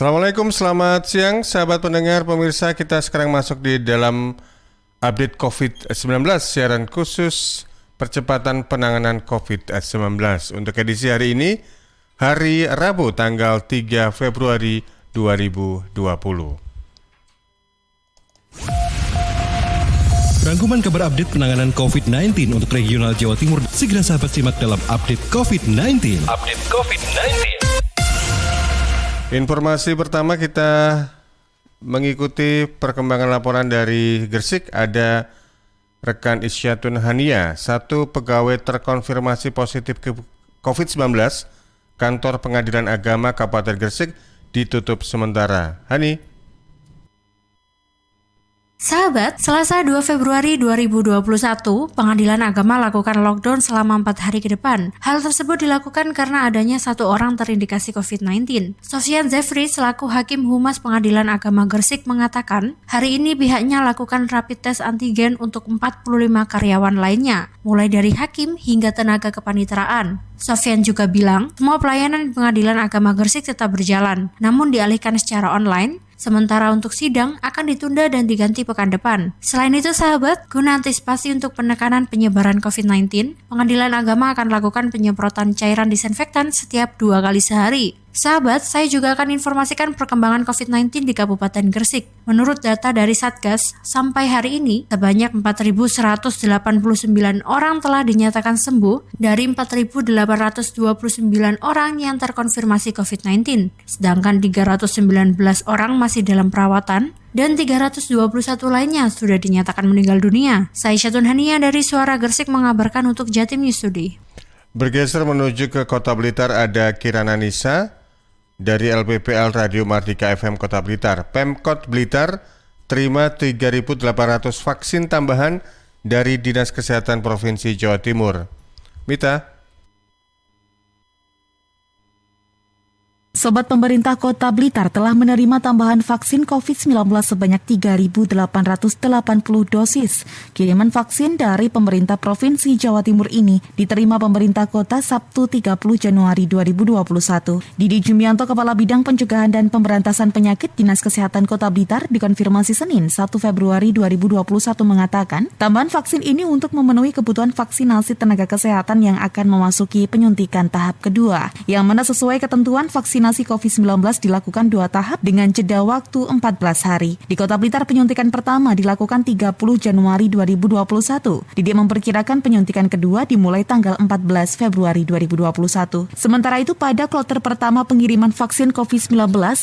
Assalamualaikum, selamat siang sahabat pendengar pemirsa. Kita sekarang masuk di dalam update COVID-19, siaran khusus percepatan penanganan COVID-19. Untuk edisi hari ini, hari Rabu tanggal 3 Februari 2020. Rangkuman kabar update penanganan COVID-19 untuk regional Jawa Timur. Segera sahabat simak dalam update COVID-19. Update COVID-19. Informasi pertama kita mengikuti perkembangan laporan dari Gresik. Ada rekan Isyatun Hania, satu pegawai terkonfirmasi positif COVID-19. Kantor Pengadilan Agama Kabupaten Gresik ditutup sementara. Hani. Sahabat, Selasa 2 Februari 2021, Pengadilan Agama lakukan lockdown selama 4 hari ke depan. Hal tersebut dilakukan karena adanya satu orang terindikasi COVID-19. Sofyan Zefri selaku Hakim Humas Pengadilan Agama Gresik mengatakan, hari ini pihaknya lakukan rapid test antigen untuk 45 karyawan lainnya, mulai dari hakim hingga tenaga kepanitraan. Sofyan juga bilang, semua pelayanan di Pengadilan Agama Gresik tetap berjalan, namun dialihkan secara online. Sementara untuk sidang akan ditunda dan diganti pekan depan. Selain itu sahabat, guna antisipasi untuk penekanan penyebaran COVID-19, Pengadilan Agama akan lakukan penyemprotan cairan disinfektan setiap 2 kali sehari. Sahabat, saya juga akan informasikan perkembangan COVID-19 di Kabupaten Gresik. Menurut data dari Satgas, sampai hari ini sebanyak 4.189 orang telah dinyatakan sembuh dari 4.829 orang yang terkonfirmasi COVID-19. Sedangkan 319 orang masih dalam perawatan dan 321 lainnya sudah dinyatakan meninggal dunia. Saya Isyatun Hania dari Suara Gresik mengabarkan untuk Jatim News Today. Bergeser menuju ke Kota Blitar, ada Kirana Nisa dari LPPL Radio Mardika FM Kota Blitar. Pemkot Blitar terima 3.800 vaksin tambahan dari Dinas Kesehatan Provinsi Jawa Timur. Mita. Sobat pemerintah Kota Blitar telah menerima tambahan vaksin COVID-19 sebanyak 3.880 dosis. Kiriman vaksin dari pemerintah Provinsi Jawa Timur ini diterima pemerintah kota Sabtu 30 Januari 2021. Didi Jumianto, Kepala Bidang Pencegahan dan Pemberantasan Penyakit Dinas Kesehatan Kota Blitar dikonfirmasi Senin 1 Februari 2021 mengatakan, tambahan vaksin ini untuk memenuhi kebutuhan vaksinasi tenaga kesehatan yang akan memasuki penyuntikan tahap kedua, yang mana sesuai ketentuan vaksinasi COVID-19 dilakukan 2 tahap dengan jeda waktu 14 hari. Di Kota Blitar penyuntikan pertama dilakukan 30 Januari 2021. Didi memperkirakan penyuntikan kedua dimulai tanggal 14 Februari 2021. Sementara itu pada kloter pertama pengiriman vaksin COVID-19,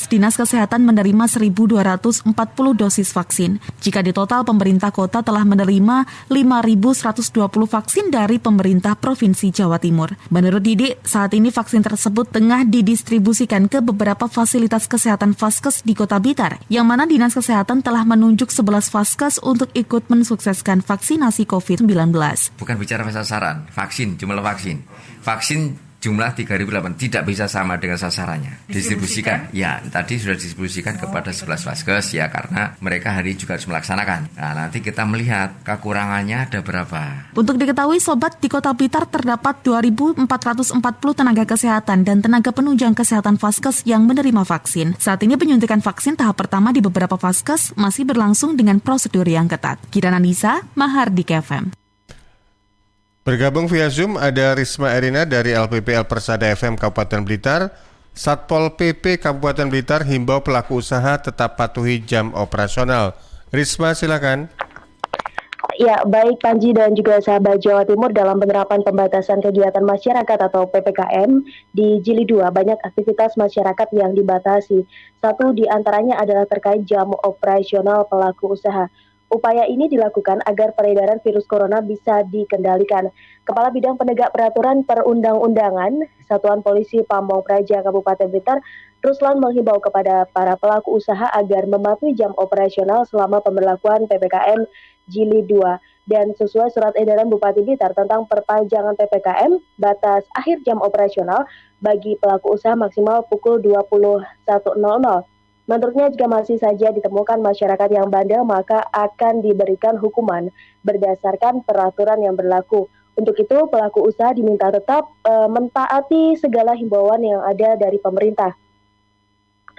Dinas Kesehatan menerima 1.240 dosis vaksin. Jika di total pemerintah kota telah menerima 5.120 vaksin dari pemerintah Provinsi Jawa Timur. Menurut Didi, saat ini vaksin tersebut tengah didistribusikan ke beberapa fasilitas kesehatan Vaskes di Kota Blitar, yang mana Dinas Kesehatan telah menunjuk 11 Vaskes untuk ikut mensukseskan vaksinasi COVID-19. Bukan bicara sasaran, vaksin, jumlah vaksin. Vaksin jumlah 3.800 tidak bisa sama dengan sasarannya. Distribusikan, ya tadi sudah distribusikan kepada 11 Vaskes ya, karena mereka hari ini juga harus melaksanakan. Nah, nanti kita melihat kekurangannya ada berapa. Untuk diketahui sobat, di Kota Blitar terdapat 2.440 tenaga kesehatan dan tenaga penunjang kesehatan Vaskes yang menerima vaksin. Saat ini penyuntikan vaksin tahap pertama di beberapa Vaskes masih berlangsung dengan prosedur yang ketat. Kirana Nisa, Mahardika FM. Bergabung via Zoom ada Risma Erina dari LPPL Persada FM Kabupaten Blitar. Satpol PP Kabupaten Blitar himbau pelaku usaha tetap patuhi jam operasional. Risma, silakan. Ya, baik Panji dan juga sahabat Jawa Timur, dalam penerapan pembatasan kegiatan masyarakat atau PPKM di Jili 2, banyak aktivitas masyarakat yang dibatasi. Satu di antaranya adalah terkait jam operasional pelaku usaha. Upaya ini dilakukan agar peredaran virus corona bisa dikendalikan. Kepala Bidang Penegak Peraturan Perundang-undangan Satuan Polisi Pamong Praja Kabupaten Blitar, Ruslan, menghimbau kepada para pelaku usaha agar mematuhi jam operasional selama pemberlakuan PPKM Jili 2 dan sesuai surat edaran Bupati Blitar tentang perpanjangan PPKM, batas akhir jam operasional bagi pelaku usaha maksimal pukul 21.00. Menurutnya, jika masih saja ditemukan masyarakat yang bandel, maka akan diberikan hukuman berdasarkan peraturan yang berlaku. Untuk itu, pelaku usaha diminta tetap mentaati segala himbauan yang ada dari pemerintah.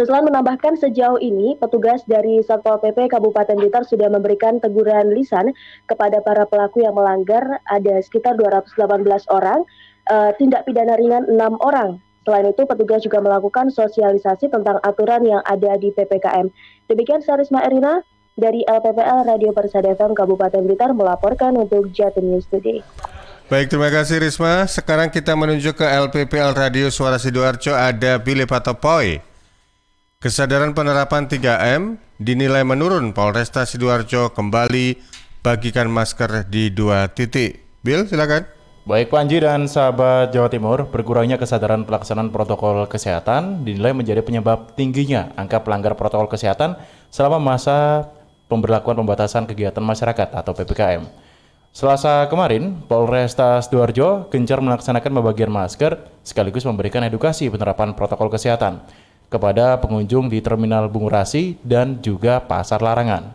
Ruslan menambahkan sejauh ini petugas dari Satpol PP Kabupaten Blitar sudah memberikan teguran lisan kepada para pelaku yang melanggar, ada sekitar 218 orang, tindak pidana ringan 6 orang. Selain itu, petugas juga melakukan sosialisasi tentang aturan yang ada di PPKM. Demikian saya Risma Erina dari LPPL Radio Persada FM Kabupaten Blitar melaporkan untuk Jatim News Today. Baik, terima kasih Risma. Sekarang kita menuju ke LPPL Radio Suara Sidoarjo, ada Billy Patopoy. Kesadaran penerapan 3M dinilai menurun. Polresta Sidoarjo kembali bagikan masker di 2 titik. Bill, silakan. Baik Panji dan sahabat Jawa Timur, berkurangnya kesadaran pelaksanaan protokol kesehatan dinilai menjadi penyebab tingginya angka pelanggar protokol kesehatan selama masa pemberlakuan pembatasan kegiatan masyarakat atau PPKM. Selasa kemarin, Polresta Sidoarjo gencar melaksanakan pembagian masker sekaligus memberikan edukasi penerapan protokol kesehatan kepada pengunjung di Terminal Bungurasi dan juga Pasar Larangan.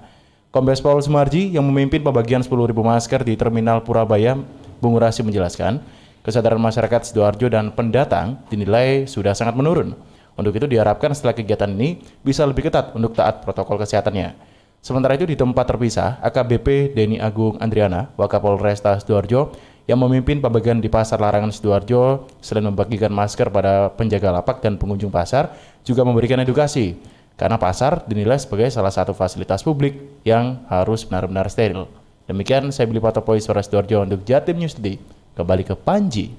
Kombes Pol Sumarji yang memimpin pembagian 10.000 masker di Terminal Purabaya Bungurasi menjelaskan, kesadaran masyarakat Sidoarjo dan pendatang dinilai sudah sangat menurun. Untuk itu diharapkan setelah kegiatan ini bisa lebih ketat untuk taat protokol kesehatannya. Sementara itu di tempat terpisah, AKBP Denny Agung Andriana, Wakapolresta Sidoarjo, yang memimpin pembagian di Pasar Larangan Sidoarjo, selain membagikan masker pada penjaga lapak dan pengunjung pasar, juga memberikan edukasi. Karena pasar dinilai sebagai salah satu fasilitas publik yang harus benar-benar steril. Demikian saya Billy Patopoy Suara Sidoarjo untuk Jatim News Today. Kembali ke Panji.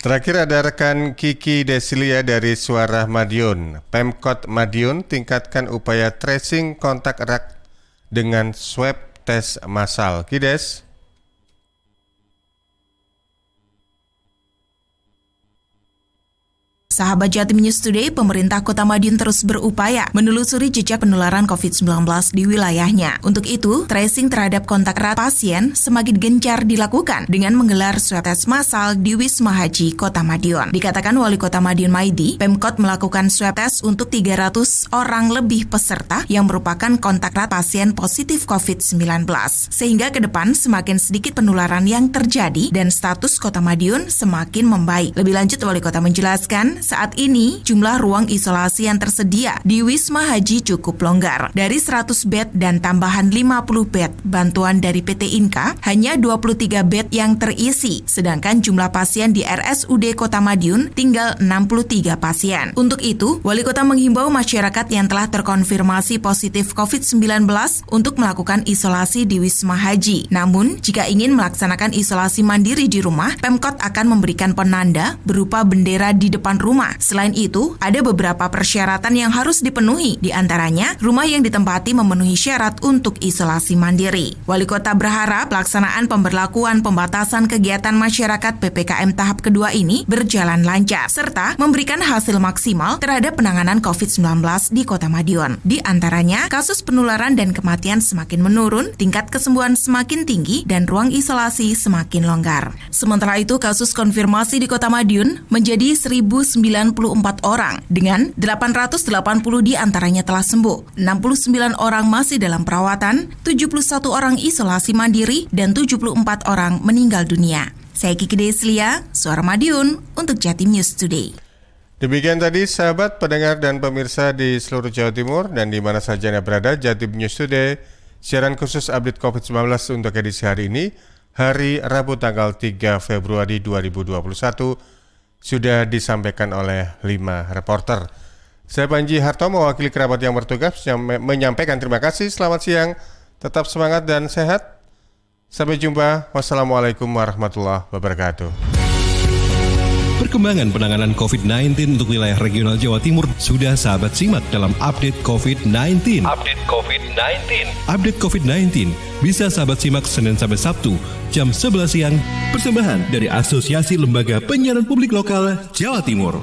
Terakhir ada rekan Kiki Desilia dari Suara Madiun. Pemkot Madiun tingkatkan upaya tracing kontak erat dengan swab tes massal. Kides. Sahabat Jatim News Today, pemerintah Kota Madiun terus berupaya menelusuri jejak penularan COVID-19 di wilayahnya. Untuk itu, tracing terhadap kontak erat pasien semakin gencar dilakukan dengan menggelar swab test massal di Wisma Haji Kota Madiun. Dikatakan Wali Kota Madiun Maidi, Pemkot melakukan swab test untuk 300 orang lebih peserta yang merupakan kontak erat pasien positif COVID-19. Sehingga ke depan semakin sedikit penularan yang terjadi dan status Kota Madiun semakin membaik. Lebih lanjut, Wali Kota menjelaskan, saat ini, jumlah ruang isolasi yang tersedia di Wisma Haji cukup longgar. Dari 100 bed dan tambahan 50 bed bantuan dari PT Inka, hanya 23 bed yang terisi. Sedangkan jumlah pasien di RSUD Kota Madiun tinggal 63 pasien. Untuk itu, Wali Kota menghimbau masyarakat yang telah terkonfirmasi positif COVID-19 untuk melakukan isolasi di Wisma Haji. Namun, jika ingin melaksanakan isolasi mandiri di rumah, Pemkot akan memberikan penanda berupa bendera di depan rumah. Selain itu, ada beberapa persyaratan yang harus dipenuhi, di antaranya rumah yang ditempati memenuhi syarat untuk isolasi mandiri. Wali Kota berharap pelaksanaan pemberlakuan pembatasan kegiatan masyarakat PPKM tahap kedua ini berjalan lancar, serta memberikan hasil maksimal terhadap penanganan COVID-19 di Kota Madiun. Di antaranya, kasus penularan dan kematian semakin menurun, tingkat kesembuhan semakin tinggi, dan ruang isolasi semakin longgar. Sementara itu, kasus konfirmasi di Kota Madiun menjadi 1.094 orang, dengan 880 di antaranya telah sembuh, 69 orang masih dalam perawatan, 71 orang isolasi mandiri, dan 74 orang meninggal dunia. Saya Kiki Deslia, Suara Madiun, untuk Jatim News Today. Demikian tadi sahabat pendengar dan pemirsa di seluruh Jawa Timur dan di mana saja Anda berada, Jatim News Today, siaran khusus update COVID-19 untuk edisi hari ini, hari Rabu tanggal 3 Februari 2021, sudah disampaikan oleh 5 reporter. Saya Panji Harto mewakili kerabat yang bertugas menyampaikan terima kasih, selamat siang, tetap semangat dan sehat. Sampai jumpa. Wassalamualaikum warahmatullahi wabarakatuh. Perkembangan penanganan COVID-19 untuk wilayah regional Jawa Timur sudah sahabat simak dalam update COVID-19. Update COVID-19 bisa sahabat simak Senin sampai Sabtu jam 11 siang. Persembahan dari Asosiasi Lembaga Penyiaran Publik Lokal Jawa Timur.